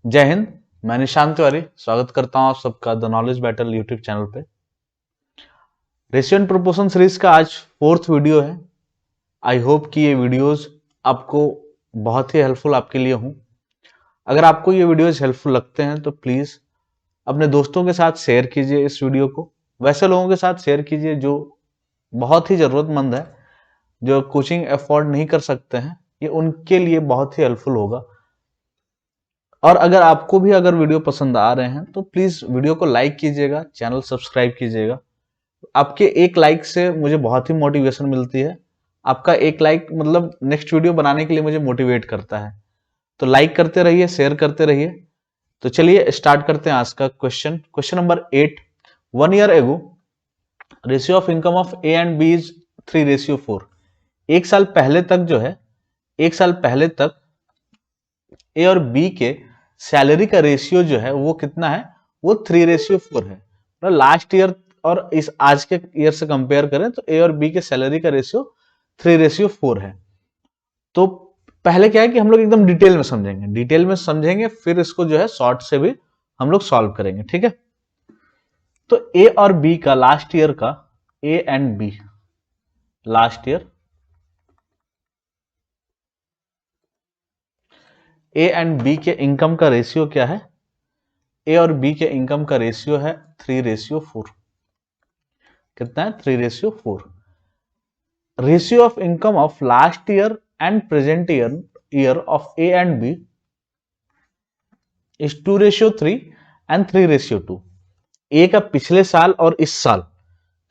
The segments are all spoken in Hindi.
जय हिंद। मैं निशांत तिवारी स्वागत करता हूं आप सबका the knowledge battle YouTube channel पे। रेशियो एंड प्रोपोर्शन सीरीज का आज 4th वीडियो है। आई होप कि ये वीडियोस आपको बहुत ही हेल्पफुल आपके लिए हों। अगर आपको ये वीडियोस हेल्पफुल लगते हैं तो प्लीज अपने दोस्तों के साथ शेयर कीजिए इस वीडियो को। वैसे लोगों के साथ शेयर कीजिए जो बहुत ही जरूरतमंद है, जो कोचिंग अफोर्ड नहीं कर सकते हैं। ये उनके लिए बहुत ही हेल्पफुल होगा। और अगर आपको भी अगर वीडियो पसंद आ रहे हैं तो प्लीज वीडियो को लाइक कीजिएगा, चैनल सब्सक्राइब कीजिएगा। आपके एक लाइक से मुझे बहुत ही मोटिवेशन मिलती है। आपका एक लाइक मतलब नेक्स्ट वीडियो बनाने के लिए मुझे मोटिवेट करता है। तो लाइक करते रहिए, शेयर करते रहिए। तो चलिए स्टार्ट करते हैं आज का question number 8। 1 year ago ratio of income of A and B is 3:4। एक साल पहले तक जो है, एक साल पहले तक ए और बी के सैलरी का रेशियो जो है वो कितना है, वो 3:4 है। मतलब लास्ट ईयर और इस आज के ईयर से कंपेयर करें तो ए और बी के सैलरी का रेशियो 3:4 है। तो पहले क्या है कि हम लोग एकदम डिटेल में समझेंगे, फिर इसको जो है शॉर्ट से भी हम लोग सॉल्व करेंगे, ठीक है। तो ए और बी का लास्ट ईयर का, A and B last year, A and B के इनकम का रेशियो क्या है? ए और बी के इनकम का रेशियो है 3:4। कितना है? 3:4। Ratio of income of last year and present year of A and B is 2:3 and 3:2। A का पिछले साल और इस साल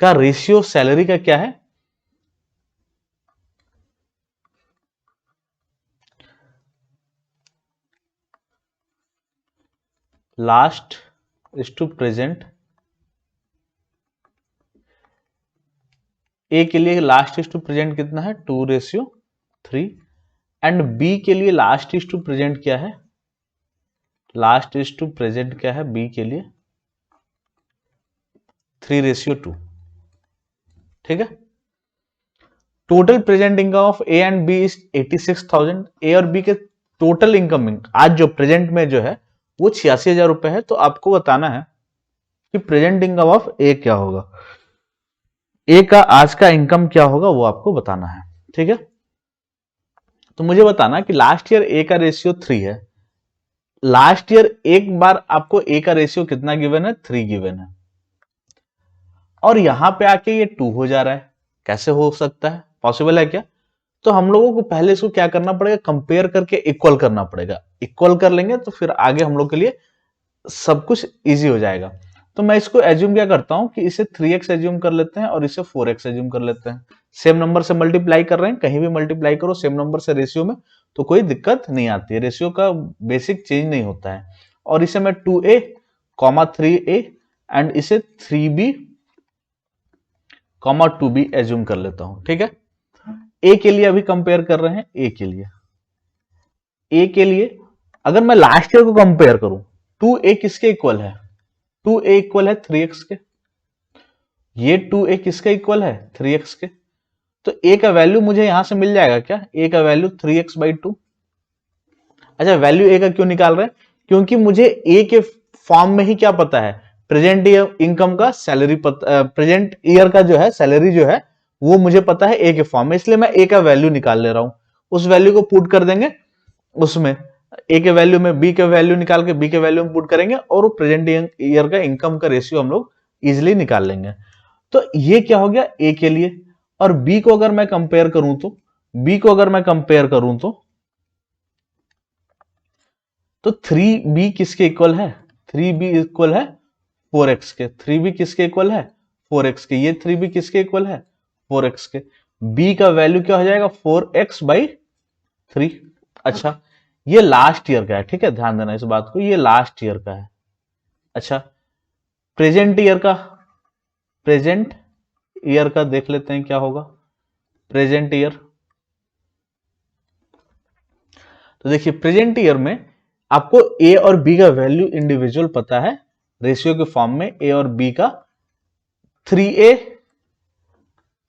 का रेशियो सैलरी का क्या है? Last is to present. A के लिए लास्ट इज टू प्रेजेंट कितना है? 2:3। एंड बी के लिए लास्ट इज टू प्रेजेंट क्या है? लास्ट इज टू प्रेजेंट क्या है बी के लिए? 3:2। ठीक है। Total present income of A and B is 86,000। A और बी के टोटल इनकम आज जो प्रेजेंट में जो है वो 86,000 रुपए है। तो आपको बताना है कि प्रेजेंट इनकम ऑफ ए क्या होगा, ए का आज का इनकम क्या होगा, वो आपको बताना है, ठीक है। तो मुझे बताना कि लास्ट ईयर ए का रेशियो 3 है। लास्ट ईयर एक बार आपको ए का रेशियो कितना गिवन है? 3 गिवन है। और यहां पे आके ये 2 हो जा रहा है। कैसे हो सकता है? पॉसिबल है क्या? तो हम लोगों को पहले इसको क्या करना पड़ेगा? कंपेयर करके इक्वल करना पड़ेगा। इक्वल कर लेंगे तो फिर आगे हम लोग के लिए सब कुछ इजी हो जाएगा। तो मैं इसको एज्यूम क्या करता हूं कि इसे 3x एज्यूम कर लेते हैं और इसे 4x एज्यूम कर लेते हैं। सेम नंबर से मल्टीप्लाई कर रहे हैं, कहीं भी मल्टीप्लाई करो सेम नंबर से रेशियो में तो कोई दिक्कत नहीं आती है। रेशियो का बेसिक चेंज नहीं होता है। और इसे मैं 2a, 3a एंड इसे 3b, 2b एज्यूम कर लेता हूं, ठीक है। ए के लिए अभी कंपेयर कर रहे हैं। ए के लिए अगर मैं लास्ट ईयर को कंपेयर करूं, 2a किसके इक्वल है? 2a इक्वल है 3x के। ये 2a किसके इक्वल है? 3x के। तो a का वैल्यू मुझे यहां से मिल जाएगा क्या? a का वैल्यू 3x/2। अच्छा, वैल्यू a का क्यों निकाल रहे हैं? क्योंकि मुझे a के फॉर्म में ही क्या पता है? प्रेजेंट ईयर इनकम का सैलरी प्रेजेंट ईयर का जो है सैलरी जो है वो मुझे पता है a के फॉर्म में, इसलिए मैं a का वैल्यू निकाल ले रहा हूं। उस वैल्यू को पुट कर देंगे उसमें, ए के वैल्यू में बी के वैल्यू निकाल के बी के वैल्यू में पुट करेंगे और प्रेजेंट ईयर का इनकम का रेशियो हम लोग इजिली निकाल लेंगे। तो ये क्या हो गया ए के लिए। और बी को अगर मैं कंपेयर करूं तो, बी को अगर मैं कंपेयर करूं तो 3b किसके इक्वल है? 3b इक्वल है 4x के। 3b किसके इक्वल है? 4x के। ये 3b किसके इक्वल है? 4x के। b का वैल्यू क्या हो जाएगा? 4x/3। अच्छा, ये लास्ट ईयर का है, ठीक है, ध्यान देना इस बात को, ये लास्ट ईयर का है। अच्छा, प्रेजेंट ईयर का, प्रेजेंट ईयर का देख लेते हैं क्या होगा। प्रेजेंट ईयर, तो देखिए प्रेजेंट ईयर में आपको ए और बी का वैल्यू इंडिविजुअल पता है रेशियो के फॉर्म में। ए और बी का 3a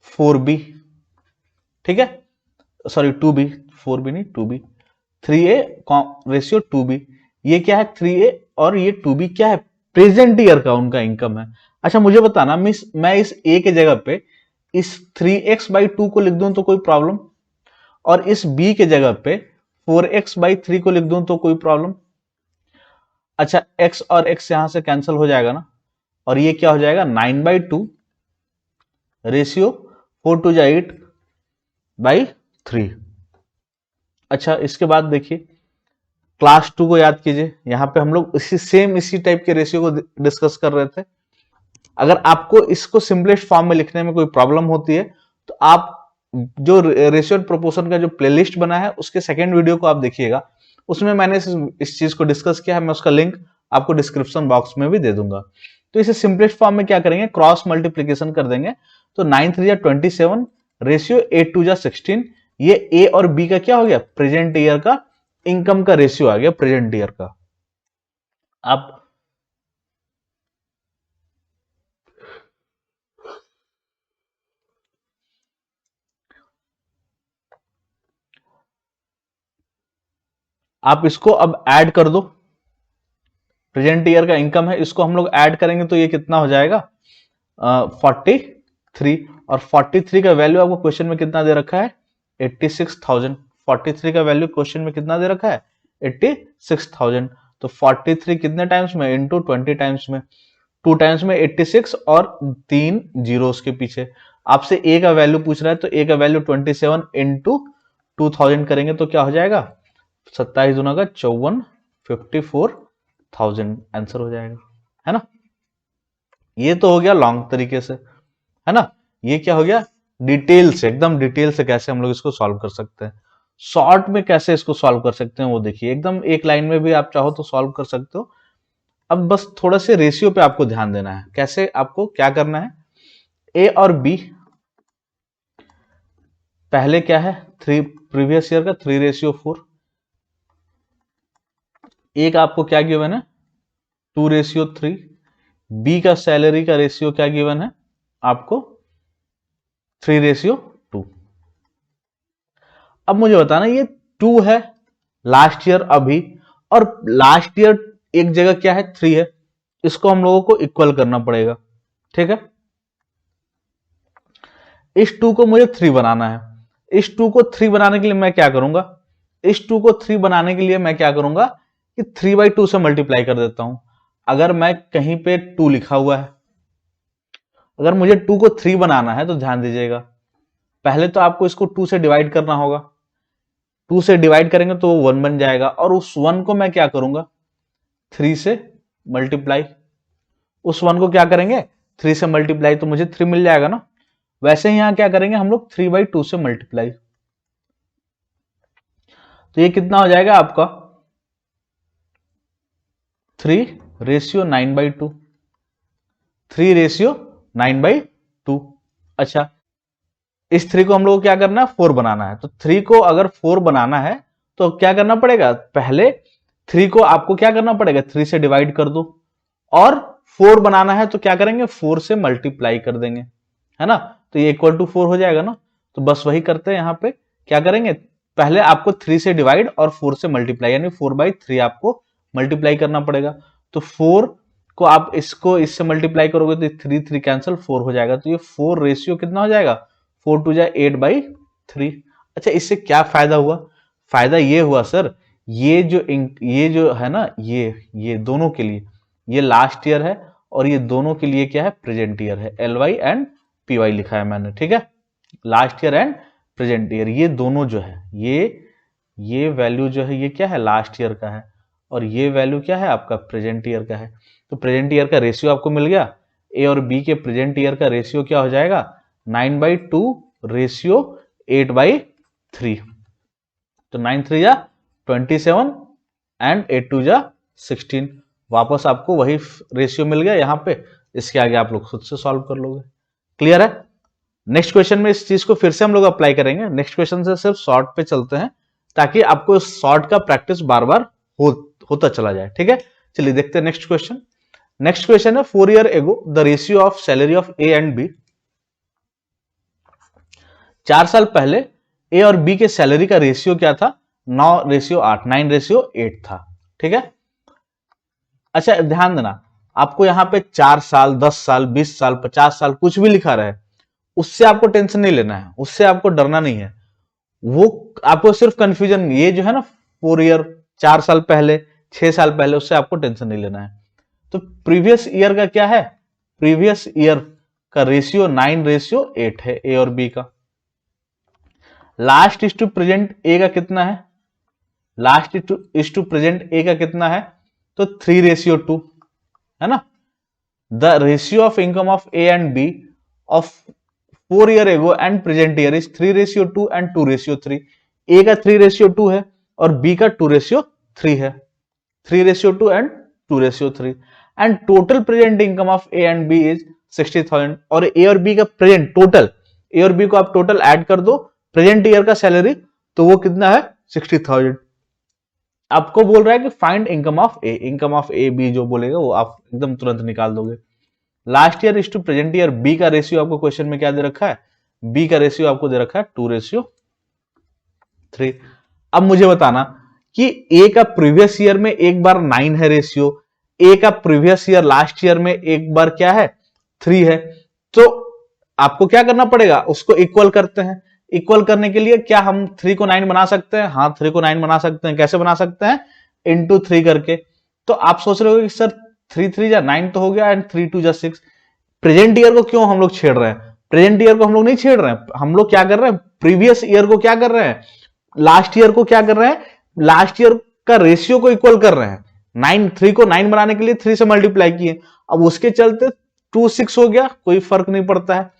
4b, ठीक है, सॉरी 2b, 4b नहीं 2b, 3a रेशियो 2b। ये क्या है 3A और ये 2B क्या है, प्रेजेंट ईयर का उनका इनकम है। अच्छा मुझे बताना मैं इस A के जगह पे इस 3x/2 को लिख दूं तो कोई प्रॉब्लम, और इस B के जगह पे 4x/3 को लिख दूं तो कोई प्रॉब्लम? अच्छा x और x यहां से कैंसिल हो जाएगा ना, और ये क्या हो जाएगा 9/2 रेशियो 4×8/3। अच्छा इसके बाद देखिए क्लास 2 को याद कीजिए, यहां पे हम लोग इसी टाइप के रेशियो को डिस्कस कर रहे थे। अगर आपको इसको सिंपलेस्ट फॉर्म में लिखने में कोई प्रॉब्लम होती है तो आप जो रेशियो एंड प्रोपोर्शन का जो प्लेलिस्ट बना है उसके सेकंड वीडियो को आप देखिएगा, उसमें मैंने इस चीज को डिस्कस किया है, मैं उसका लिंक आपको डिस्क्रिप्शन बॉक्स में भी दे दूंगा। तो इसे सिंपलेस्ट फॉर्म में क्या करेंगे, क्रॉस मल्टीप्लीकेशन कर देंगे, तो 9×3 = 27 रेशियो 8×2 = 16, ये ए और बी का क्या हो गया, प्रेजेंट ईयर का इनकम का रेशियो आ गया, प्रेजेंट ईयर का। आप इसको अब ऐड कर दो, प्रेजेंट ईयर का इनकम है, इसको हम लोग ऐड करेंगे तो ये कितना हो जाएगा 43, और 43 का वैल्यू आपको क्वेश्चन में कितना दे रखा है 86,000। 43 का वैल्यू क्वेश्चन में कितना दे रखा है 86,000। तो 43 कितने टाइम्स में, इंटू 20 टाइम्स में, 2 टाइम्स में 86 और 3 जीरो उसके पीछे। आपसे ए का वैल्यू पूछ रहा है तो ए का वैल्यू 27 इंटू 2000 करेंगे तो क्या हो जाएगा 27 दूना का 54, 54,000 आंसर हो जाएगा, है ना। ये तो हो गया लॉन्ग तरीके से, है ना। ये क्या हो गया डिटेल से, एकदम डिटेल से कैसे हम लोग इसको सॉल्व कर सकते हैं। शॉर्ट में कैसे इसको सॉल्व कर सकते हैं वो देखिए, एकदम एक लाइन में भी आप चाहो तो सॉल्व कर सकते हो। अब बस थोड़ा से रेशियो पे आपको ध्यान देना है, कैसे आपको क्या करना है। ए और बी पहले क्या है 3 प्रीवियस ईयर का 3:4, ए का आपको क्या गिवन है 2:3, बी का सैलरी का रेशियो क्या गिवन है आपको 3:2। अब मुझे बताना ये 2 है लास्ट ईयर अभी, और लास्ट ईयर एक जगह क्या है 3 है, इसको हम लोगों को इक्वल करना पड़ेगा, ठीक है। इस 2 को मुझे 3 बनाना है, इस 2 को 3 बनाने के लिए मैं क्या करूंगा, इस 2 को 3 बनाने के लिए मैं क्या करूंगा कि 3/2 से मल्टीप्लाई कर देता हूं। अगर मैं कहीं पे 2 लिखा हुआ है, अगर मुझे 2 को 3 बनाना है तो ध्यान दीजिएगा, पहले तो आपको इसको 2 से डिवाइड करना होगा, 2 से डिवाइड करेंगे तो वो 1 बन जाएगा, और उस 1 को मैं क्या करूंगा 3 से मल्टीप्लाई, उस 1 को क्या करेंगे 3 से मल्टीप्लाई, तो मुझे 3 मिल जाएगा ना। वैसे ही यहां क्या करेंगे हम लोग 3/2 से मल्टीप्लाई, तो ये कितना हो जाएगा आपका 3:9/2, 3:9/2। अच्छा इस 3 को हम लोग को क्या करना है 4 बनाना है, तो 3 को अगर 4 बनाना है तो क्या करना पड़ेगा, पहले 3 को आपको क्या करना पड़ेगा 3 से डिवाइड कर दो, और 4 बनाना है तो क्या करेंगे 4 से मल्टीप्लाई कर देंगे, है ना। तो ये इक्वल टू 4 हो जाएगा ना। तो बस वही करते हैं, यहां पे क्या करेंगे पहले आपको 3 से डिवाइड और 4 से मल्टीप्लाई, यानी 4/3 आपको मल्टीप्लाई करना पड़ेगा। तो 4 को आप इसको इससे मल्टीप्लाई करोगे तो 3 कैंसिल 4 हो जाएगा, तो ये 4 रेशियो कितना हो जाएगा 4×2 = 8/3। अच्छा इससे क्या फायदा हुआ, फायदा ये हुआ सर, ये जो है ना ये दोनों के लिए ये लास्ट ईयर है, और ये दोनों के लिए क्या है प्रेजेंट ईयर है, LY एंड PY लिखा है मैंने, ठीक है। Last year and present year, ये दोनों जो है ये वैल्यू जो है ये क्या है लास्ट ईयर का है, और ये वैल्यू क्या है आपका प्रेजेंट ईयर का है। तो प्रेजेंट ईयर का रेशियो आपको मिल गया, ए और बी के प्रेजेंट ईयर का रेशियो क्या हो जाएगा 9/2 रेशियो 8/3। तो 9×3 = 27 एंड 8×2 = 16। वापस आपको वही रेशियो मिल गया यहाँ पे, इसके आगे आप लोग खुद से सॉल्व कर लोगे। क्लियर है। नेक्स्ट क्वेश्चन में इस चीज को फिर से हम लोग अप्लाई करेंगे, नेक्स्ट क्वेश्चन से सिर्फ शॉर्ट पे चलते हैं ताकि आपको शॉर्ट का प्रैक्टिस बार बार होता चला जाए, ठीक है। चलिए देखते हैं नेक्स्ट क्वेश्चन। नेक्स्ट क्वेश्चन है 4 year ago the ratio of salary of A and B. 4 साल पहले ए और बी के सैलरी का रेशियो क्या था 9:8 था, ठीक है। अच्छा ध्यान देना, आपको यहाँ पे 4 साल, 10 साल, 20 साल, 50 साल कुछ भी लिखा रहे, उससे आपको टेंशन नहीं लेना है, उससे आपको डरना नहीं है। वो आपको सिर्फ कंफ्यूजन, ये जो है ना 4 ईयर, 4 साल पहले, 6 साल पहले, उससे आपको टेंशन नहीं लेना है। तो प्रीवियस ईयर का क्या है, प्रीवियस ईयर का रेशियो 9:8 है ए और बी का। Last is to present A का कितना है, last is to present A का कितना है, तो 3:2 है ना। The ratio of income of A and B of 4 year ago and present year is 3:2 and 2:3। A का 3:2 है और बी का 2:3 है, 3:2 and 2:3। And total present income of A and B is 60,000। और ए और बी का प्रेजेंट टोटल, ए और बी को आप टोटल ऐड कर दो, प्रेजेंट ईयर का सैलरी, तो वो कितना है 60,000। आपको बोल रहा है कि find income of A, income of A B जो बोलेगा वो आप एकदम तुरंत निकाल दोगे। Last year is to present year, B का रेशियो आपको क्वेश्चन में क्या दे रखा है, बी का रेशियो आपको दे रखा है 2:3। अब मुझे बताना कि ए का प्रीवियस ईयर में एक बार 9 है रेशियो, ए का प्रीवियस ईयर लास्ट ईयर में एक बार क्या है 3 है, तो आपको क्या करना पड़ेगा, उसको इक्वल करते हैं। इक्वल करने के लिए क्या हम 3 को 9 बना सकते हैं, हाँ 3 को 9 बना सकते हैं। कैसे बना सकते हैं, इंटू 3 करके। तो आप सोच रहे हो कि सर 3 3 जा 9 तो हो गया एंड 3 2 जा 6। प्रेजेंट ईयर को क्यों हम लोग छेड़ रहे हैं, प्रेजेंट ईयर को हम लोग नहीं छेड़ रहे हैं, हम लोग क्या कर रहे हैं, प्रीवियस ईयर को क्या कर रहे हैं, लास्ट ईयर को क्या कर रहे हैं, लास्ट ईयर का रेशियो को इक्वल कर रहे हैं। 3 को 9 बनाने के लिए 3 से मल्टीप्लाई किए, अब उसके चलते 2 6 हो गया, कोई फर्क नहीं पड़ता है,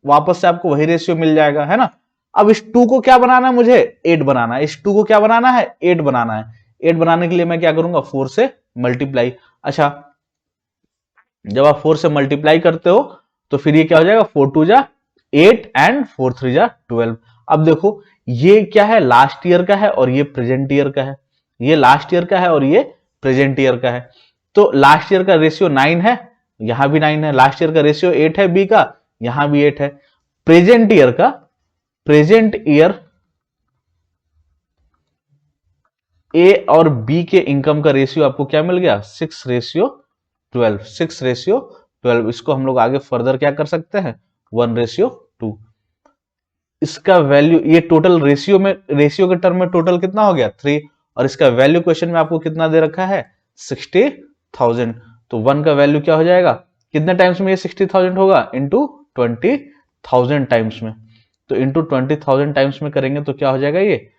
वापस से आपको वही रेशियो मिल जाएगा, है ना। अब इस 2 को क्या बनाना है, मुझे 8 बनाना है। इस 2 को क्या बनाना है, 8 बनाना है। 8 बनाने के लिए मैं क्या करूंगा, 4 से मल्टीप्लाई। अच्छा, जब आप 4 से मल्टीप्लाई करते हो तो फिर ये क्या हो जाएगा, 4 2 जा 8 एंड 4 3 जा 12। अब देखो ये क्या है, लास्ट ईयर का है और ये प्रेजेंट ईयर का है, ये लास्ट ईयर का है और ये प्रेजेंट ईयर का है। तो लास्ट ईयर का रेशियो 9 है, यहां भी 9 है। लास्ट ईयर का रेशियो 8 है बी का, यहां भी 8 है। प्रेजेंट ईयर का, प्रेजेंट ईयर ए और बी के इनकम का रेशियो आपको क्या मिल गया, 6:12, 6:12। इसको हम लोग आगे फर्दर क्या कर सकते हैं, 1:2। इसका वैल्यू, ये टोटल रेशियो में, रेशियो के टर्म में टोटल कितना हो गया 3, और इसका वैल्यू क्वेश्चन में आपको कितना दे रखा है 60,000। तो 1 का वैल्यू क्या हो जाएगा, कितने टाइम्स में ये 60,000 होगा, इंटू 20,000 टाइम्स में। तो इंटू 20,000 टाइम्स में करेंगे तो क्या हो जाएगा, ये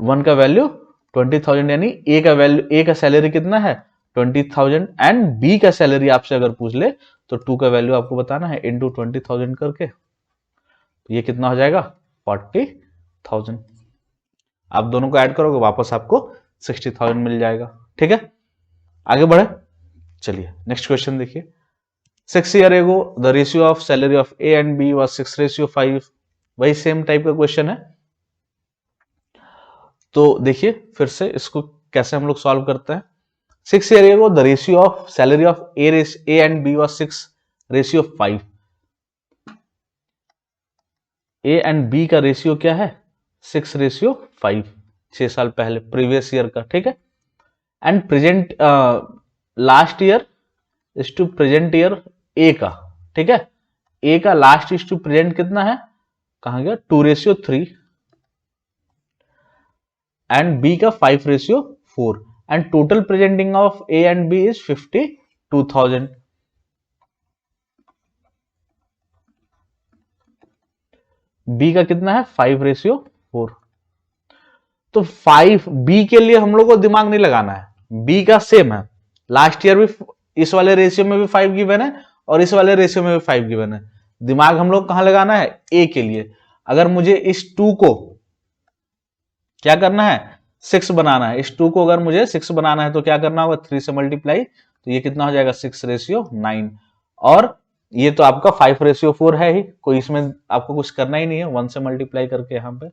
1 का वैल्यू 20,000, यानी ए का वैल्यू, ए का सैलरी कितना है 20,000 एंड बी का सैलरी आपसे अगर पूछ ले तो 2 का वैल्यू आपको बताना है इंटू 20,000 करके, तो ये कितना हो जाएगा 40,000। आप दोनों को ऐड करोगे वापस आपको 60,000 मिल जाएगा। ठीक है, आगे बढ़े, चलिए नेक्स्ट क्वेश्चन देखिए। 6 year ago the ratio of salary of A and B was 6:5। वही सेम टाइप का क्वेश्चन है। तो देखिए फिर से इसको कैसे हम लोग सॉल्व करते हैं। 6 year ago the ratio of salary of A and B was 6:5। A and B का रेशियो क्या है 6:5, 6 साल पहले प्रीवियस ईयर का। ठीक है, and present last year is to present year A का। ठीक है, ए का लास्ट इज टू प्रेजेंट कितना है, कहां गया 2:3, एंड बी का 5:4, and total presenting of A and B is 52,000। B का कितना है 5:4। तो 5 बी के लिए हम लोग को दिमाग नहीं लगाना है, बी का सेम है, लास्ट ईयर भी इस वाले रेशियो में भी 5 गिवन है और इस वाले रेशियो में भी 5 गिवन है। दिमाग हम लोग कहां लगाना है, ए के लिए। अगर मुझे इस 2 को क्या करना है 6 बनाना है, इस 2 को अगर मुझे 6 बनाना है तो क्या करना होगा 3 से मल्टीप्लाई, तो ये कितना हो जाएगा 6:9। और ये तो आपका 5:4 है ही, कोई इसमें आपको कुछ करना ही नहीं है, 1 से मल्टीप्लाई करके यहाँ पे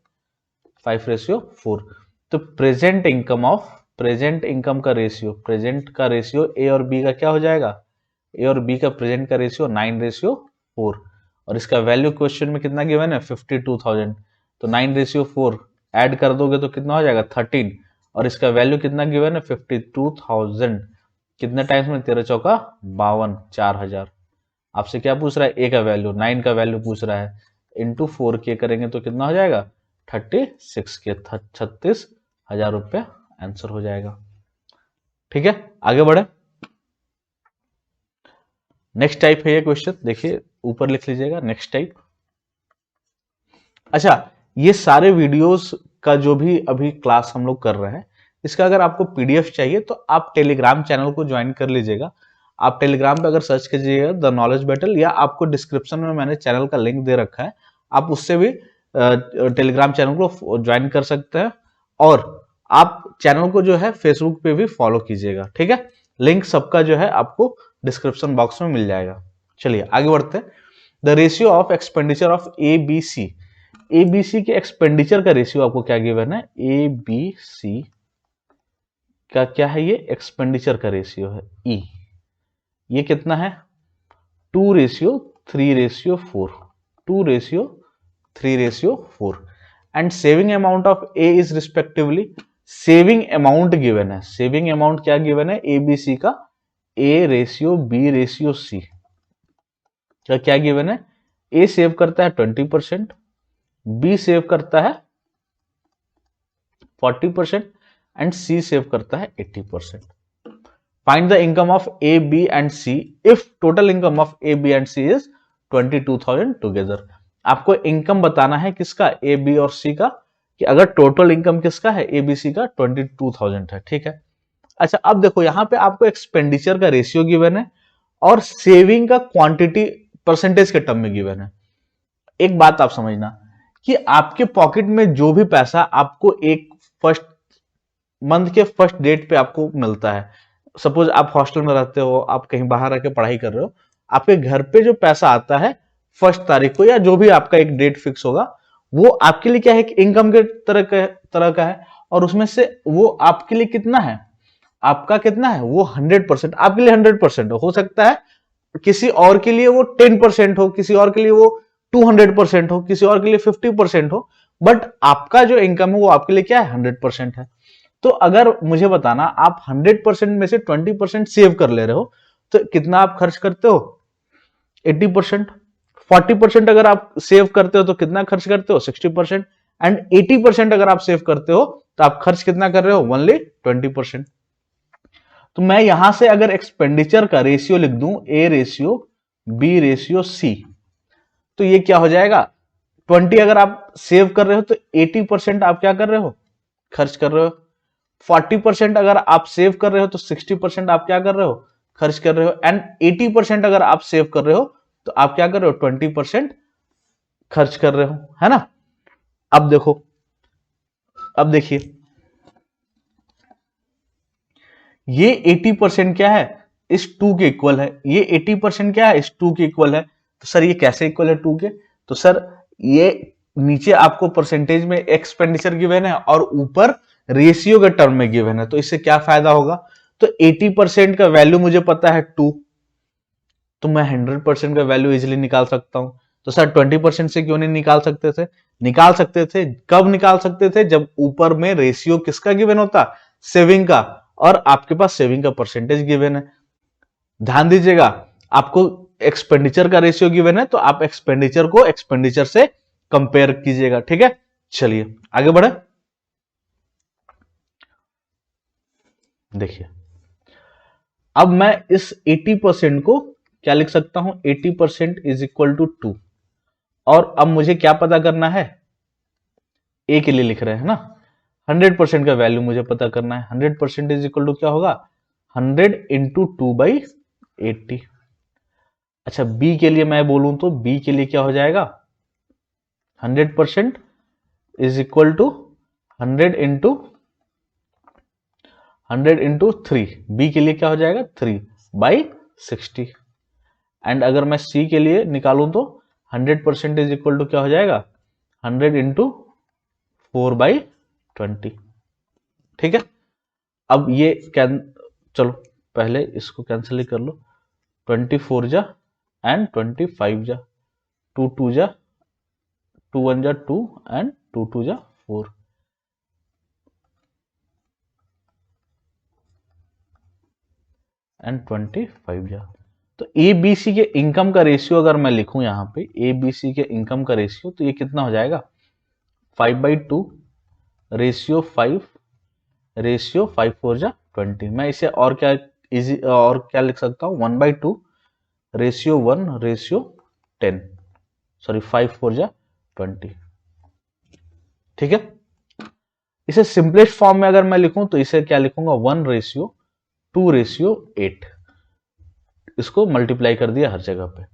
5:4। तो present income of, present income का रेशियो, प्रेजेंट का रेशियो ए और बी का क्या हो जाएगा, ए और बी का प्रेजेंट का रेशियो 9:4, और इसका वैल्यू क्वेश्चन में कितना गिवन है 52,000। तो 9:4 ऐड कर दोगे तो कितना हो जाएगा 13, और इसका वैल्यू कितना गिवन है 52,000। कितने टाइम्स में, 13 चौका 52, 4000। आपसे क्या पूछ रहा है, ए का वैल्यू, 9 का वैल्यू पूछ रहा है, इंटू 4 के करेंगे तो कितना हो जाएगा, 36 के, 36,000 रुपया आंसर हो जाएगा। ठीक है, आगे बढ़े। नेक्स्ट टाइप है ये क्वेश्चन, देखिए ऊपर लिख लीजिएगा, नेक्स्ट टाइप। अच्छा, ये सारे वीडियोस का जो भी अभी क्लास हम लोग कर रहे हैं, इसका अगर आपको पीडीएफ चाहिए तो आप टेलीग्राम चैनल को ज्वाइन कर लीजिएगा। आप टेलीग्राम पे अगर सर्च कीजिएगा द नॉलेज बैटल, या आपको डिस्क्रिप्शन में मैंने चैनल का लिंक दे रखा है, आप उससे भी टेलीग्राम चैनल को ज्वाइन कर सकते हैं। और आप चैनल को जो है फेसबुक पे भी फॉलो कीजिएगा। ठीक है, लिंक सबका जो है आपको डिस्क्रिप्शन बॉक्स में मिल जाएगा। चलिए आगे बढ़ते हैं। The ratio of expenditure of ABC, ABC के एक्सपेंडिचर का रेशियो आपको क्या गिवन है, ABC का क्या है, ये एक्सपेंडिचर का रेशियो है E। ये कितना है, 2:3:4, 2:3:4। And saving amount of A is respectively, saving amount given है, सेविंग अमाउंट क्या गिवन है ABC का, A:B:C का क्या गिवन है, A सेव करता है 20%, B सेव करता है 40% एंड C सेव करता है 80%। Find the income of A, B and C if total income of A, B and C is 22,000 together. आपको इनकम बताना है किसका, A, B और C का, कि अगर टोटल इनकम किसका है, A, B, C का 22,000 है। ठीक है, अच्छा अब देखो यहां पे आपको एक्सपेंडिचर का रेशियो गिवन है और सेविंग का क्वांटिटी परसेंटेज के टर्म में गिवन है। एक बात आप समझना कि आपके पॉकेट में जो भी पैसा आपको एक फर्स्ट मंथ के फर्स्ट डेट पे आपको मिलता है, सपोज आप हॉस्टल में रहते हो, आप कहीं बाहर रह के पढ़ाई कर रहे हो, आपके घर पे जो पैसा आता है फर्स्ट तारीख को, या जो भी आपका एक डेट फिक्स होगा, वो आपके लिए क्या है, इनकम के तरह का है। और उसमें से वो आपके लिए कितना है, आपका कितना है, वो 100%, आपके लिए 100% हो सकता है, किसी और के लिए वो 10% हो, किसी और के लिए वो 200% हो, किसी और के लिए 50% हो, बट आपका जो इनकम है वो आपके लिए क्या है, 100% है। तो अगर मुझे बताना, आप 100% में से 20% सेव कर ले रहे हो, तो कितना आप खर्च करते हो, 80%। 40% अगर आप सेव करते हो तो कितना खर्च करते हो, 60%। एंड 80% अगर आप सेव करते हो तो आप खर्च कितना कर रहे हो, ओनली 20%। तो मैं यहां से अगर एक्सपेंडिचर का रेशियो लिख दूं, A:B:C, तो ये क्या हो जाएगा, 20 अगर आप सेव कर रहे हो तो 80% आप क्या कर रहे हो, खर्च कर रहे हो। 40% अगर आप सेव कर रहे हो तो 60% आप क्या कर रहे हो, खर्च कर रहे हो। एंड 80% अगर आप सेव कर रहे हो तो आप क्या कर रहे हो, 20% खर्च कर रहे हो, है ना। अब देखो, अब देखिए, ये 80% क्या है, इस 2 के इक्वल है, ये 80% क्या है, इस 2 के इक्वल है। तो सर ये कैसे इक्वल है 2 के, तो सर ये नीचे आपको परसेंटेज में एक्सपेंडिचर गिवन है और ऊपर रेशियो के टर्म में गिवन है, तो इससे क्या फायदा होगा, तो 80% का वैल्यू मुझे पता है 2, तो मैं 100% का वैल्यू इजिली निकाल सकता हूं। तो सर 20% से क्यों नहीं निकाल सकते थे, निकाल सकते थे, कब निकाल सकते थे, जब ऊपर में रेशियो किसका गिवन होता, सेविंग का, और आपके पास सेविंग का परसेंटेज गिवन है। ध्यान दीजिएगा, आपको एक्सपेंडिचर का रेशियो गिवन है तो आप एक्सपेंडिचर को एक्सपेंडिचर से कंपेयर कीजिएगा। ठीक है, चलिए आगे बढ़े। देखिए अब मैं इस 80% को क्या लिख सकता हूं, 80% इज इक्वल टू 2। और अब मुझे क्या पता करना है, ए के लिए लिख रहे हैं ना, 100% का वैल्यू मुझे पता करना है। 100% इज इक्वल टू क्या होगा, 100 इंटू 2/80। अच्छा बी के लिए मैं बोलूं तो बी के लिए क्या हो जाएगा, 100% is equal to 100 into 3। B के लिए क्या हो जाएगा, 3/60। एंड अगर मैं सी के लिए निकालूं तो 100% इज इक्वल टू क्या हो जाएगा, 100 इंटू 4/20। ठीक है, अब ये चलो पहले इसको कैंसिल ही कर लो, 24 जा एंड 25 जा, 2 2 जा, 2 1 जा 2 एंड 2 2 जा 4। एंड 25 जा। तो ए बी सी के इनकम का रेशियो अगर मैं लिखूं यहाँ पे, ए बी सी के इनकम का रेशियो, तो ये कितना हो जाएगा 5/2 रेशियो 5 रेशियो 5 4 जा 20। मैं इसे और क्या इजी और क्या लिख सकता हूँ 1/2 रेशियो 1 रेशियो 10, सॉरी 5 4 जा 20। ठीक है, इसे सिंपलेस्ट फॉर्म में अगर मैं लिखूं तो इसे क्या लिखूंगा 1 रेशियो 2 रेशियो 8। इसको मल्टीप्लाई कर दिया हर जगह पे।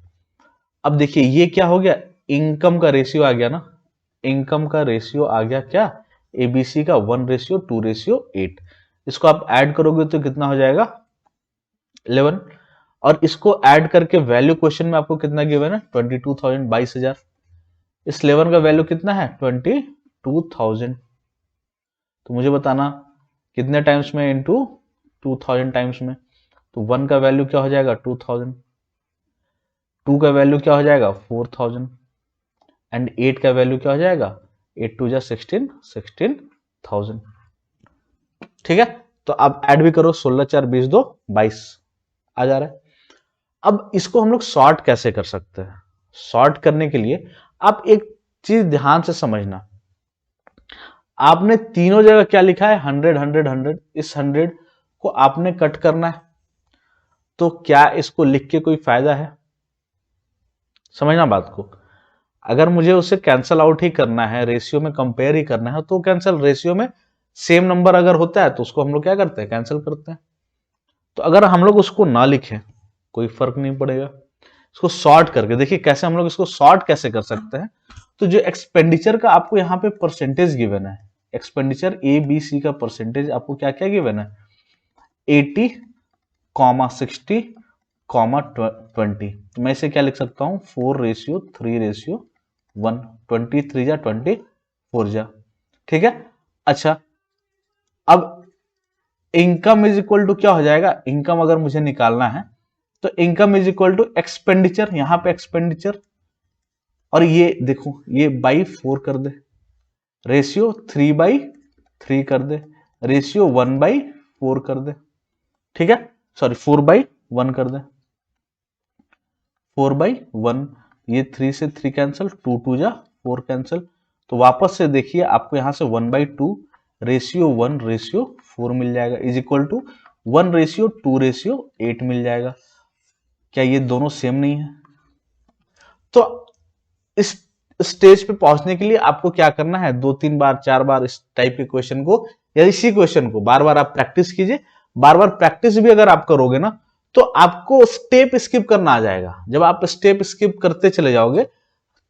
अब देखिए ये क्या हो गया, इनकम का रेशियो आ गया ना, इनकम का रेशियो आ गया क्या एबीसी का 1 रेशियो 2 रेशियो 8। इसको आप ऐड करोगे तो कितना हो जाएगा 11, और इसको ऐड करके वैल्यू क्वेश्चन में आपको कितना गिवन है 22,000 22,000। इस 11 का वैल्यू कितना है 22,000। तो मुझे बताना कितने टाइम्स में इंटू 2000 टाइम्स में। तो 1 का वैल्यू क्या हो जाएगा 2000, 2 का वैल्यू क्या हो जाएगा 4000 एंड 8 का वैल्यू क्या हो जाएगा 8 2 जा 16,000। ठीक है, तो आप ऐड भी करो 16 4 20 2 22 आ जा रहा है। अब इसको हम लोग सॉर्ट कैसे कर सकते हैं, सॉर्ट करने के लिए आप एक चीज ध्यान से समझना, आपने तीनों जगह क्या लिखा है 100 100 100, इस 100 को आपने कट करना है। तो क्या इसको लिख के कोई फायदा है, समझना बात को। अगर मुझे उसे कैंसल आउट ही करना है, रेशियो में कंपेयर ही करना है, तो कैंसल, रेशियो में सेम नंबर अगर होता है तो उसको हम लोग क्या करते हैं कैंसिल करते हैं। तो अगर हम लोग उसको ना लिखें कोई फर्क नहीं पड़ेगा, इसको सॉर्ट करके देखिए कैसे हम लोग इसको सॉर्ट कैसे कर सकते हैं। तो जो एक्सपेंडिचर का आपको यहाँ पे परसेंटेज गिवन है, एक्सपेंडिचर ए बी सी का परसेंटेज आपको क्या क्या गिवन है 80, 60, 20। तो मैं इसे क्या लिख सकता हूं 4 रेशियो 3 रेशियो 1, 23 जा 24 जा। ठीक है, अच्छा अब इनकम इज इक्वल टू क्या हो जाएगा, इनकम अगर मुझे निकालना है तो income is equal to expenditure, यहां पे एक्सपेंडिचर, और ये देखो ये बाई 4 कर दे, रेशियो 3/3 कर दे, रेशियो 1/4 कर दे। ठीक है, सॉरी 4/1 कर दे, 4/1, ये 3 से 3 कैंसिल, 2 2 जा 4 कैंसिल। तो वापस से देखिए आपको यहां से 1/2 रेशियो 1 रेशियो 4 मिल जाएगा, is equal to 1 ratio 2 ratio 8 मिल जाएगा। क्या ये दोनों सेम नहीं है? तो इस स्टेज पे पहुंचने के लिए आपको क्या करना है 2-3 बार 4 बार इस टाइप के क्वेश्चन को या इसी क्वेश्चन को बार बार आप प्रैक्टिस कीजिए। बार बार प्रैक्टिस भी अगर आप करोगे ना तो आपको स्टेप स्किप करना आ जाएगा। जब आप स्टेप स्किप करते चले जाओगे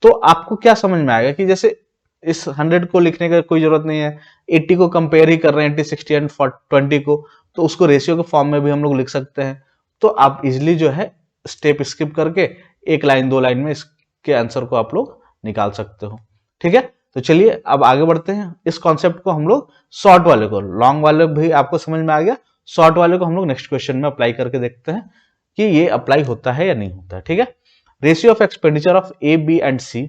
तो आपको क्या समझ में आएगा कि जैसे इस 100 को लिखने का कोई जरूरत नहीं है, 80 को कंपेयर ही कर रहे हैं 80 60 एंड 20 को, तो उसको रेशियो के फॉर्म में भी हम लोग लिख सकते हैं। तो आप इजिली जो है स्टेप स्किप करके 1 लाइन 2 लाइन में इसके आंसर को आप लोग निकाल सकते हो। ठीक है, तो चलिए अब आगे बढ़ते हैं। इस कॉन्सेप्ट को हम लोग शॉर्ट वाले को, लॉन्ग वाले भी आपको समझ में आ गया, शॉर्ट वाले को हम लोग नेक्स्ट क्वेश्चन में अप्लाई करके देखते हैं कि ये अप्लाई होता है या नहीं होता है। ठीक है, ratio of expenditure of A B and C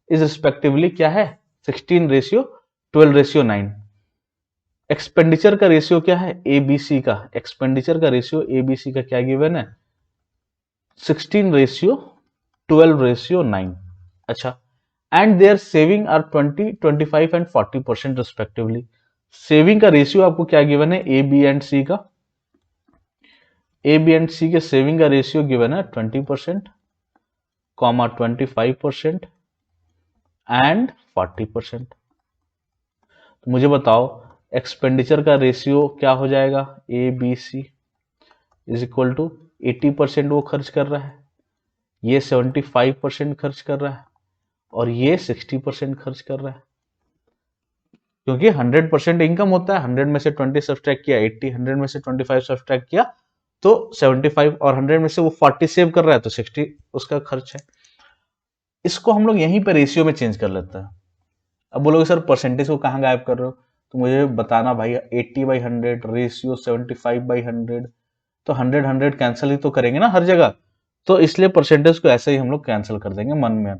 is respectively क्या है 16 रेशियो 12 रेशियो 9। एक्सपेंडिचर का रेशियो क्या है ए बी सी का, एक्सपेंडिचर का रेशियो ए बी सी का क्या गिवन है 16 रेशियो 12 रेशियो 9। अच्छा, and their saving are 20 25 and 40% रिस्पेक्टिवली। सेविंग का रेशियो आपको क्या गिवन है ए बी एंड सी का, ए बी एंड सी के सेविंग का रेशियो गिवन है 20%, 25% एंड 40%। तो मुझे बताओ एक्सपेंडिचर का रेशियो क्या हो जाएगा A B C is equal to 80% वो खर्च कर रहा है, ये 75% खर्च कर रहा है और ये 60% खर्च कर रहा है। क्योंकि 100% इनकम होता है, 100 में से 20 सब्सट्रैक्ट किया 80, 100 में से 25 सब्सट्रैक्ट किया तो 75, और 100 में से वो 40 सेव कर रहा है तो 60 उसका खर्च है। इसको हम लोग यहीं पे रेशियो में चेंज कर लेते हैं। अब बोलोगे सर परसेंटेज को कहाँ गायब कर रहे हो, तो मुझे बताना भाई 80/100 रेशियो 75/100, तो 100 100 कैंसिल ही तो करेंगे ना हर जगह, तो इसलिए परसेंटेज को ऐसे ही हम लोग कैंसिल कर देंगे मन में, है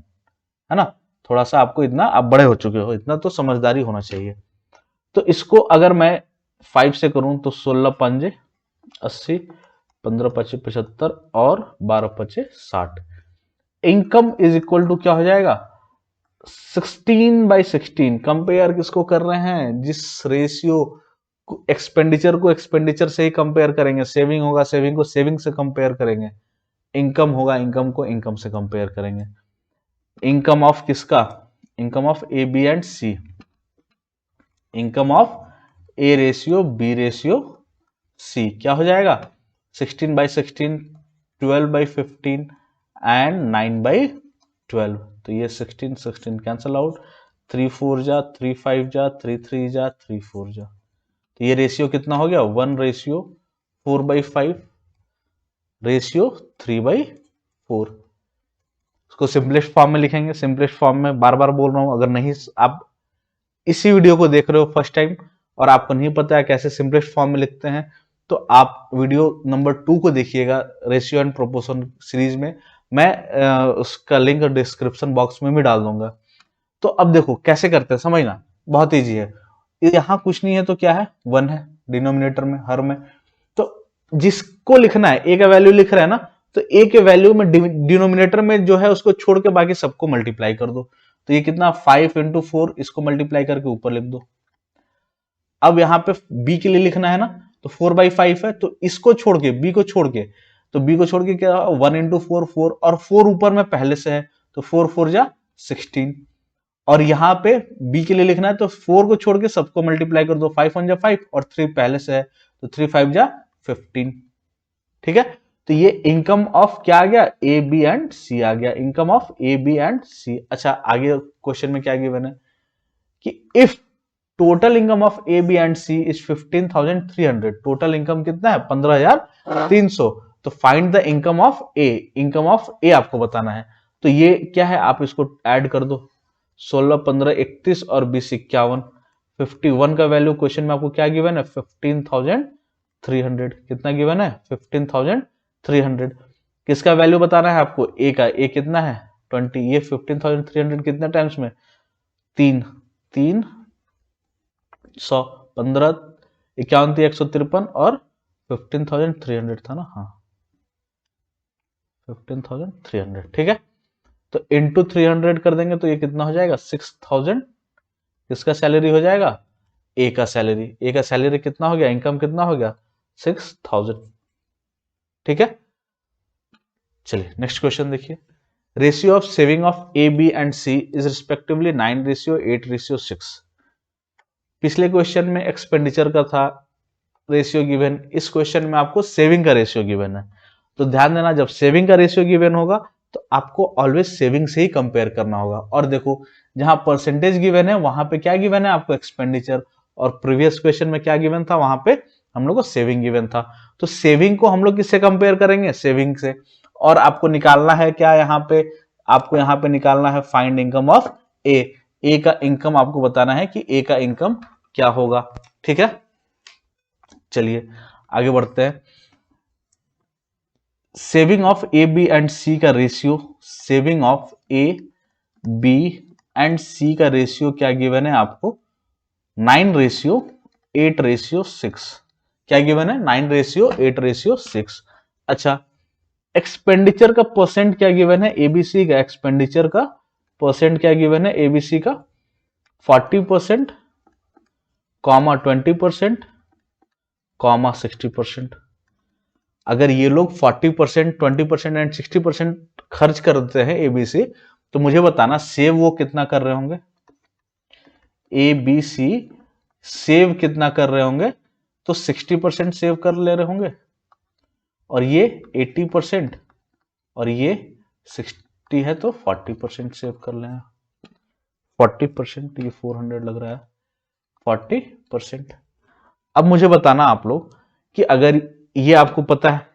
ना। थोड़ा सा आपको इतना, आप बड़े हो चुके हो, इतना तो समझदारी होना चाहिए। तो इसको अगर मैं 5 से करूं तो 16 5 80, 15 पचे 75 और 12 पचे 60। इनकम इज इक्वल टू क्या हो जाएगा 16/16। कंपेयर किसको कर रहे हैं, जिस रेशियो एक्सपेंडिचर को एक्सपेंडिचर से ही कंपेयर करेंगे, सेविंग होगा सेविंग को सेविंग से कंपेयर करेंगे, इनकम होगा इनकम को इनकम से कंपेयर करेंगे। इनकम ऑफ किसका, income of A B and C, income of A ratio B ratio C क्या हो जाएगा 16/16, 12/15 एंड 9/12। तो ये 16 16 कैंसल आउट, 3 4 जा 3 5 जा 3 3 जा 3 4 जा। तो ये रेशियो कितना हो गया 1/4/5 रेशियो 3/4। उसको सिंपलेस्ट फॉर्म में लिखेंगे, सिंपलेस्ट फॉर्म में बार बार बोल रहा हूं, अगर नहीं आप इसी वीडियो को देख रहे हो फर्स्ट टाइम और आपको नहीं पता है कैसे सिंपलेस्ट फॉर्म में लिखते हैं, तो आप वीडियो नंबर 2 को देखिएगा रेशियो एंड प्रोपोर्शन सीरीज में, मैं उसका लिंक डिस्क्रिप्शन बॉक्स में भी डाल दूंगा। तो अब देखो कैसे करते हैं, समझना बहुत इजी है। यहां कुछ नहीं है तो क्या है 1 है डिनोमिनेटर में हर में, तो जिसको लिखना है ए का वैल्यू लिख रहे हैं ना, तो ए के वैल्यू में डिनोमिनेटर में जो है उसको छोड़ के बाकी सबको मल्टीप्लाई कर दो। तो ये कितना 5 × 4, इसको मल्टीप्लाई करके ऊपर लिख दो। अब यहां पे बी के लिए लिखना है ना, तो 4/5 है, तो इसको छोड़ के बी को छोड़ के, तो बी को छोड़ के क्या 1 × 4 4, और 4 ऊपर में पहले से है, तो 4 4 जा 16। और यहां पे बी के लिए लिखना है तो 4 को छोड़ के सबको मल्टीप्लाई कर दो, 5 1 जा 5 और 3 पहले से है, तो 3 5 जा 15। ठीक है, तो ये इनकम ऑफ क्या आ गया ए बी एंड सी आ गया, income of A B and C. अच्छा आगे क्वेश्चन में क्या गिवन है कि if total income of A B and C is 15,300, total income कितना है 15,300, तो find the income of A, income of A आपको बताना है। तो ये क्या है, आप इसको ऐड कर दो, 16 15 31 और 20 51, 51 का वैल्यू क्वेश्चन में आपको क्या गिवन है 15,300, कितना गिवन है 15,300। किसका वैल्यू बताना है आपको ए का, ए कितना है 20, ये 15,300 कितने टाइम्स में 3 3 100 15 51 153 और 15,300 था ना, हाँ 15,300। ठीक है, तो इंटू 300 कर देंगे तो ये कितना हो जाएगा 6,000, किसका सैलरी हो जाएगा ए का सैलरी, ए का सैलरी कितना हो गया, इनकम कितना हो गया 6,000। ठीक है, चलिए नेक्स्ट क्वेश्चन देखिए। Ratio of saving of A B and C is respectively 9:8:6। पिछले क्वेश्चन में एक्सपेंडिचर का था रेशियो गिवन, इस क्वेश्चन में आपको सेविंग का रेशियो गिवन है। तो ध्यान देना जब सेविंग का रेशियो गिवन होगा तो आपको ऑलवेज सेविंग से ही कंपेयर करना होगा। और देखो जहां परसेंटेज गिवन है वहां पे क्या गिवन है आपको एक्सपेंडिचर, और प्रीवियस क्वेश्चन में क्या गिवन था वहां पे हम लोग को सेविंग गिवन था। तो सेविंग को हम लोग किससे कंपेयर करेंगे, सेविंग से। और आपको निकालना है क्या, यहाँ पे आपको यहाँ पे निकालना है फाइंड इनकम ऑफ ए, ए का इनकम आपको बताना है कि ए का इनकम क्या होगा। ठीक है, चलिए आगे बढ़ते हैं। Saving of A B and C का ratio, saving of A B and C का रेशियो क्या गिवन है आपको 9:8:6। क्या गिवन है 9:8:6। अच्छा एक्सपेंडिचर का परसेंट क्या गिवन है एबीसी का, एक्सपेंडिचर का परसेंट क्या गिवन है एबीसी का 40%, 20%, 60%। अगर ये लोग 40%, 20% एंड 60% खर्च करते हैं एबीसी, तो मुझे बताना सेव वो कितना कर रहे होंगे, एबीसी सेव कितना कर रहे होंगे, तो 60% सेव कर ले रहे होंगे, और ये 80% और ये 60 है तो 40% सेव कर लें। 40%, ये 400 लग रहा है 40%। अब मुझे बताना आप लोग कि अगर ये आपको पता है,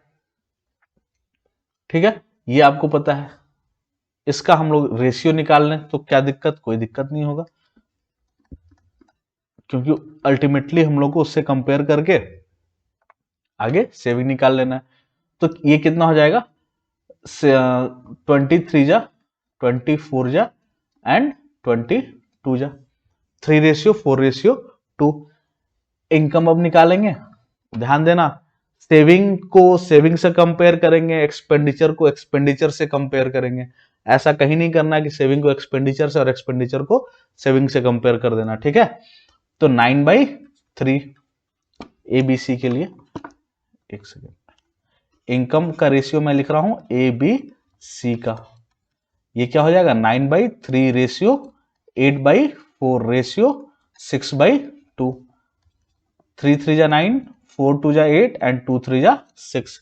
ठीक है ये आपको पता है, इसका हम लोग रेशियो निकाल लें तो क्या दिक्कत, कोई दिक्कत नहीं होगा, क्योंकि अल्टीमेटली हम लोग को उससे कंपेयर करके आगे सेविंग निकाल लेना है। तो ये कितना हो जाएगा 23 जा 24 जा एंड 22 जा, 3:4:2। इनकम अब निकालेंगे, ध्यान देना सेविंग को सेविंग से कंपेयर करेंगे, एक्सपेंडिचर को एक्सपेंडिचर से कंपेयर करेंगे। ऐसा कहीं नहीं करना कि सेविंग को एक्सपेंडिचर से और एक्सपेंडिचर को सेविंग से कंपेयर कर देना, ठीक है। तो 9/3 ABC के लिए, एक सेकेंड, इनकम का रेशियो मैं लिख रहा हूं ABC का, ये क्या हो जाएगा 9/3 रेशियो 8/4 रेशियो 6/2, 3 3 जा 9, 4 2 जा 8 एंड 2 3 जा 6,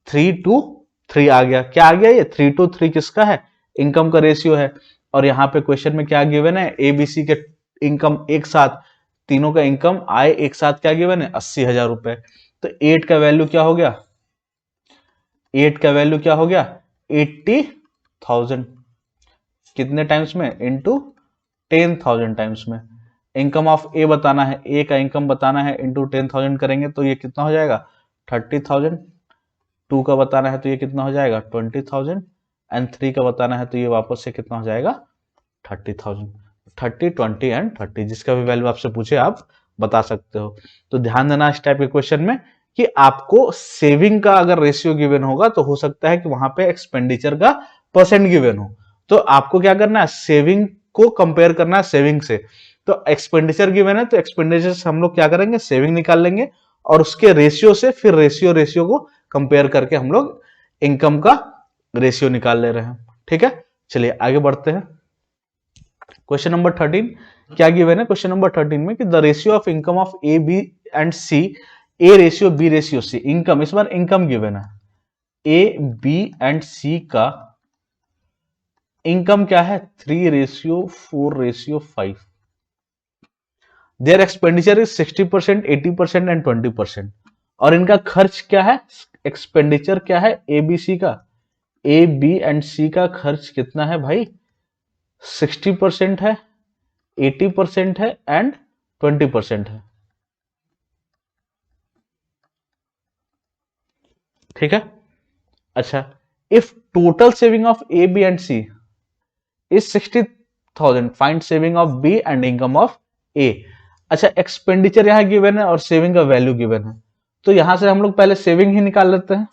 3 2 3 आ गया। क्या आ गया ये 3 2 3 किसका है, इनकम का रेशियो है। और यहाँ पे क्वेश्चन में क्या गिवन है, ABC के इनकम एक साथ, तीनों का इनकम आय एक साथ क्या गिवन है 80,000 रुपए। तो 8 का वैल्यू क्या हो गया, 8 का वैल्यू क्या हो गया 80,000, कितने टाइम्स में, इनटू 10,000 टाइम्स में। इनकम ऑफ ए बताना है, ए का इनकम बताना है, इनटू 10,000 करेंगे तो ये कितना हो जाएगा 30,000। 2 का बताना है तो ये कितना हो जाएगा 20,000 एंड 3 का बताना है तो ये वापस से कितना हो जाएगा 30,000। 30 20 एंड 30, जिसका भी वैल्यू आपसे पूछे आप बता सकते हो। तो ध्यान देना इस टाइप के क्वेश्चन में कि आपको सेविंग का अगर रेशियो गिवन होगा तो हो सकता है कि वहां पे एक्सपेंडिचर का परसेंट गिवन हो, तो आपको क्या करना है सेविंग को कंपेयर करना है सेविंग से। तो एक्सपेंडिचर गिवन है तो एक्सपेंडिचर से हम लोग क्या करेंगे सेविंग निकाल लेंगे और उसके रेशियो से फिर रेशियो को कंपेयर करके हम लोग इनकम का रेशियो निकाल ले रहे हैं, ठीक है। चलिए आगे बढ़ते हैं। क्वेश्चन नंबर 13 क्या गिवन है, क्वेश्चन नंबर 13 में कि the ratio of income of A B and C, A ratio B ratio C, income, इस बार इनकम गिवन है, ए बी एंड सी का इनकम क्या है 3:4:5, देयर एक्सपेंडिचर इज 60%, 80% एंड 20%। और इनका खर्च क्या है, एक्सपेंडिचर क्या है एबीसी का, ए बी एंड सी का खर्च कितना है भाई 60% है, 80% है एंड 20% है, ठीक है। अच्छा, if total saving of A B and C is 60,000, find saving of B and income of A. अच्छा, एक्सपेंडिचर यहां गिवन है और सेविंग का वैल्यू गिवन है, तो यहां से हम लोग पहले सेविंग ही निकाल लेते हैं।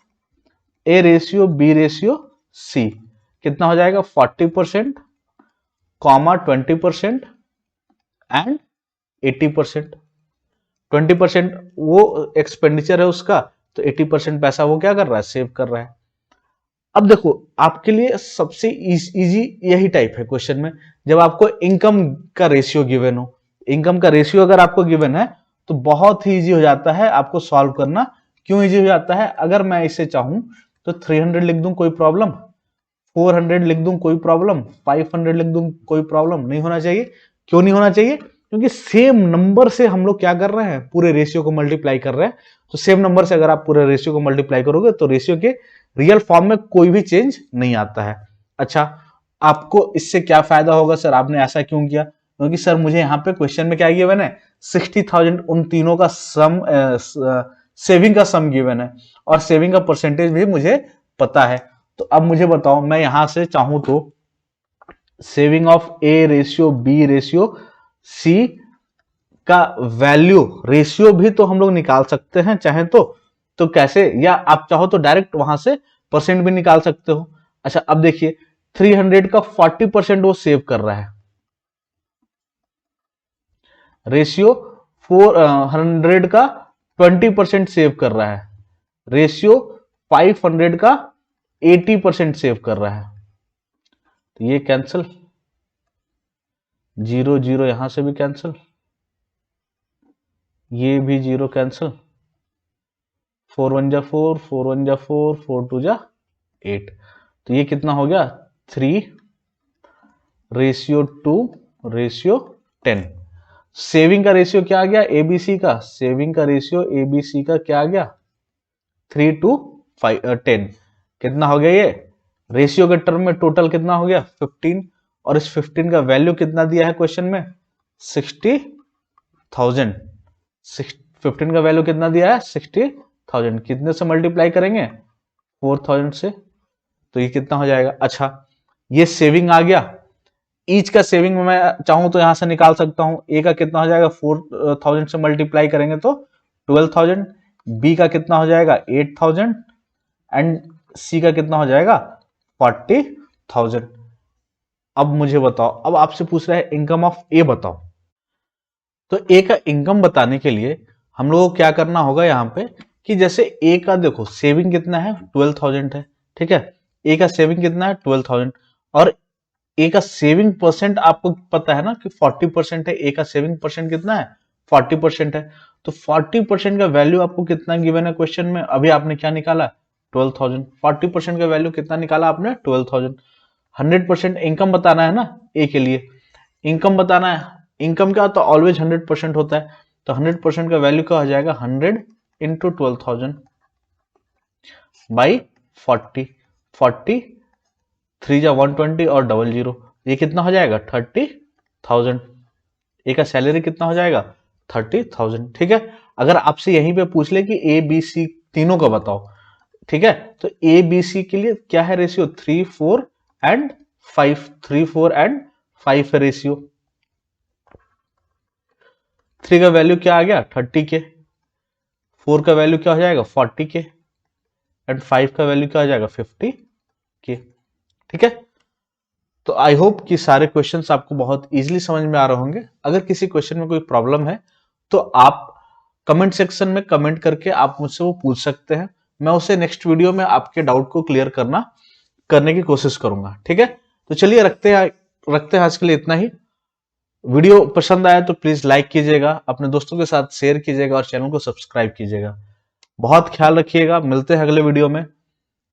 A ratio B ratio C कितना हो जाएगा 40%, 20% एंड 80%। 20% वो एक्सपेंडिचर है उसका, तो 80% पैसा वो क्या कर रहा है सेव कर रहा है। अब देखो आपके लिए सबसे इजी यही टाइप है क्वेश्चन में, जब आपको इनकम का रेशियो गिवन हो, इनकम का रेशियो अगर आपको गिवन है तो बहुत ही इजी हो जाता है आपको सॉल्व करना। क्यों इजी हो जाता है, अगर मैं इसे चाहूं तो 300 लिख दूं कोई प्रॉब्लम, 400 लिख दूं कोई प्रॉब्लम, 500 लिख दूं कोई प्रॉब्लम नहीं होना चाहिए। क्यों नहीं होना चाहिए, क्योंकि सेम नंबर से हम लोग क्या कर रहे हैं पूरे रेशियो को मल्टीप्लाई कर रहे हैं। तो सेम नंबर से अगर आप पूरे रेशियो को मल्टीप्लाई करोगे तो रेशियो के रियल फॉर्म में कोई भी चेंज नहीं आता है। अच्छा, आपको इससे क्या फायदा होगा सर, आपने ऐसा क्यों किया, क्योंकि सर मुझे यहाँ पे क्वेश्चन में क्या गिवन है 60,000, उन तीनों का सम, सेविंग का सम गिवन है और सेविंग का परसेंटेज भी मुझे पता है। तो अब मुझे बताओ, मैं यहां से चाहूं तो saving of A ratio B ratio C का वैल्यू रेशियो भी तो हम लोग निकाल सकते हैं चाहे तो कैसे, या आप चाहो तो डायरेक्ट वहां से परसेंट भी निकाल सकते हो। अच्छा, अब देखिए 300 का 40% वो सेव कर रहा है, रेशियो 400 का 20% सेव कर रहा है, रेशियो 500 का 80% सेव कर रहा है। तो ये कैंसिल, 0 0 यहां से भी कैंसिल, ये भी 0 कैंसिल, 4 1 जा 4, 4 1 जा 4, 4 2 जा 8। तो ये कितना हो गया 3:2:10। सेविंग का रेशियो क्या आ गया एबीसी का, सेविंग का रेशियो एबीसी का क्या आ गया 3:10। कितना हो गया ये रेशियो के टर्म में टोटल कितना हो गया 15, और इस 15 का वैल्यू कितना दिया है क्वेश्चन में 60,000। 15 का वैल्यू कितना दिया है 60,000, कितने से मल्टीप्लाई करेंगे 4,000 से, तो ये कितना हो जाएगा। अच्छा, ये सेविंग आ गया, ईच का सेविंग में मैं चाहूं तो यहां से निकाल सकता हूं, ए का कितना हो जाएगा 4,000 से मल्टीप्लाई करेंगे तो 12,000, बी का कितना हो जाएगा 8,000 एंड सी का कितना हो जाएगा 40,000। अब मुझे बताओ, अब आपसे पूछ रहा है इनकम ऑफ ए बताओ। तो ए का इनकम बताने के लिए हम लोगों को क्या करना होगा यहाँ पे कि जैसे ए का देखो सेविंग कितना है 12,000 है, ठीक है। ए का सेविंग कितना है 12,000 और ए का सेविंग परसेंट आपको पता है ना कि 40% है। ए का सेविंग परसेंट कितना है 40% है। तो 40% का वैल्यू आपको कितना गिवन है क्वेश्चन में, अभी आपने क्या निकाला 12,000। 40% का वैल्यू कितना निकाला आपने 12,000। 100% इनकम बताना है ना ए के लिए, इनकम बताना है। इनकम क्या होता है ऑलवेज 100% होता है। तो 100% का वैल्यू क्या हो जाएगा 100 इंटू 12,000 बाई 40। 40 3 जा 120 और 00, ये कितना हो जाएगा 30,000। ए का सैलरी कितना हो जाएगा 30,000, ठीक है। अगर आपसे यहीं पे पूछ ले कि ए बी सी तीनों का बताओ, ठीक है, तो ए बी सी के लिए क्या है रेशियो 3 4 एंड 5। 3 4 एंड 5 है रेशियो। 3 का वैल्यू क्या आ गया 30 के, 4 का वैल्यू क्या हो जाएगा 40 के एंड 5 का वैल्यू क्या हो जाएगा 50 के, ठीक है। तो आई होप कि सारे क्वेश्चंस आपको बहुत इजीली समझ में आ रहे होंगे। अगर किसी क्वेश्चन में कोई प्रॉब्लम है तो आप कमेंट सेक्शन में कमेंट करके आप मुझसे वो पूछ सकते हैं। मैं उसे नेक्स्ट वीडियो में आपके डाउट को क्लियर करने की कोशिश करूंगा, ठीक है। तो चलिए रखते हैं आज के लिए इतना ही। वीडियो पसंद आया तो प्लीज लाइक कीजिएगा, अपने दोस्तों के साथ शेयर कीजिएगा और चैनल को सब्सक्राइब कीजिएगा। बहुत ख्याल रखिएगा, मिलते हैं अगले वीडियो में।